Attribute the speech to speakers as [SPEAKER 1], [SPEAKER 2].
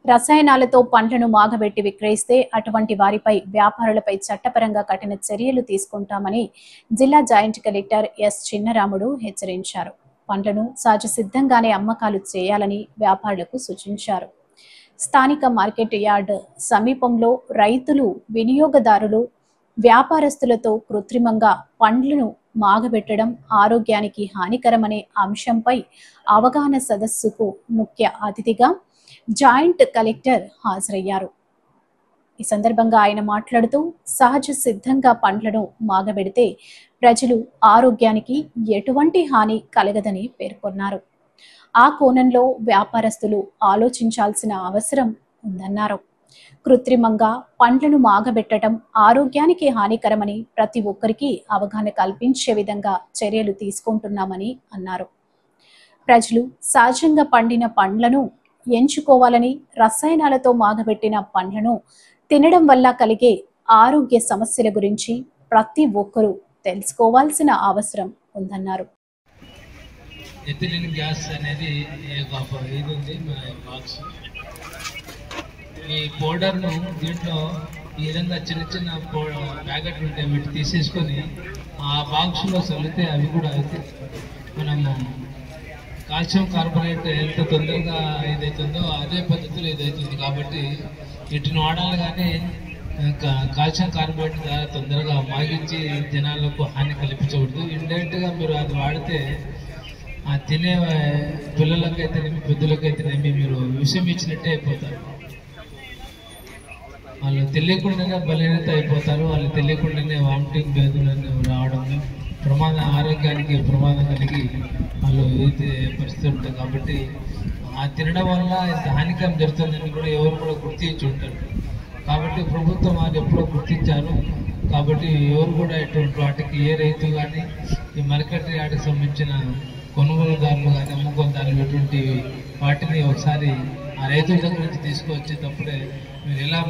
[SPEAKER 1] రసాయనాలతో పండ్లను మాగబెట్టి విక్రయిస్తే అటువంటి వారిపై వ్యాపారులపై చట్టపరంగా కఠిన చర్యలు తీసుకుంటామని జిల్లా జాయింట్ కలెక్టర్ ఎస్ చిన్నరాముడు హెచ్చరించారు. పండ్లను సహజ సిద్ధంగానే అమ్మకాలు చేయాలని వ్యాపారులకు సూచించారు. స్థానిక మార్కెట్ యార్డ్ సమీపంలో రైతులు, వినియోగదారులు వ్యాపారస్తులతో కృత్రిమంగా పండ్లను మాగబెట్టడం ఆరోగ్యానికి హానికరమనే అంశంపై అవగాహన సదస్సుకు ముఖ్య అతిథిగా జాయింట్ కలెక్టర్ హాజరయ్యారు. ఈ సందర్భంగా ఆయన మాట్లాడుతూ సహజ సిద్ధంగా పండ్లను మాగబెడితే ప్రజలు ఆరోగ్యానికి ఎటువంటి హాని కలగదని పేర్కొన్నారు. ఆ కోణంలో వ్యాపారస్తులు ఆలోచించాల్సిన అవసరం ఉందన్నారు. కృత్రిమంగా పండ్లను మాగబెట్టడం ఆరోగ్యానికి హానికరమని ప్రతి ఒక్కరికి అవగాహన కల్పించే విధంగా చర్యలు తీసుకుంటున్నామని అన్నారు. ప్రజలు సహజంగా పండిన పండ్లను ఎంచుకోవాలని, రసాయనాలతో మాగబెట్టిన పండ్లను తినడం వల్ల కలిగే ఆరోగ్య సమస్యల గురించి ప్రతి ఒక్కరూ తెలుసుకోవాల్సిన అవసరం ఉందన్నారు.
[SPEAKER 2] ఎథిలిన్ గ్యాస్ అనేది ఇది ఉంది బాక్స్. ఈ పౌడర్ను దీంట్లో ఈ విధంగా చిన్న చిన్న ప్యాకెట్లు ఉంటాయి, వీటి తీసేసుకొని ఆ బాక్స్లో చల్లితే అవి కూడా అయితే మనము కాల్షియం కార్బోనేట్ ఎంత తొందరగా ఏదైతుందో అదే పద్ధతిలో ఇదవుతుంది. కాబట్టి వీటిని వాడాలి, కానీ కాల్షియం కార్బోనేట్ ద్వారా తొందరగా మాగించి జనాలకు హాని కల్పించకూడదు. ఇండైరెక్ట్గా మీరు అది వాడితే ఆ తినే పిల్లలకైతేనేమి పెద్దలకైతేనేమి మీరు విషం ఇచ్చినట్టే అయిపోతారు. వాళ్ళు తెలియకుండానే బలహీనత అయిపోతారు. వాళ్ళు తెలియకుండానే వామిటింగ్ వేదులను రావడం, ఆరోగ్యానికి ప్రమాదం కలిగి వాళ్ళు పరిస్థితి ఉంటుంది. కాబట్టి ఆ తినడం వల్ల ఇంత హానికరం జరుగుతుందని కూడా ఎవరు కూడా గుర్తించి ఉంటారు. కాబట్టి ప్రభుత్వం వాళ్ళు ఎప్పుడో గుర్తించారు. కాబట్టి ఎవరు కూడా ఎటువంటి వాటికి ఏ రైతు కానీ ఈ మార్కెట్ యార్డ్కి సంబంధించిన కొనుగోలుదారులు కానీ అమ్ముకోదారులు ఎటువంటి వాటిని ఒకసారి ఆ రైతుల దగ్గర నుంచి తీసుకొచ్చేటప్పుడే మీరు ఎలా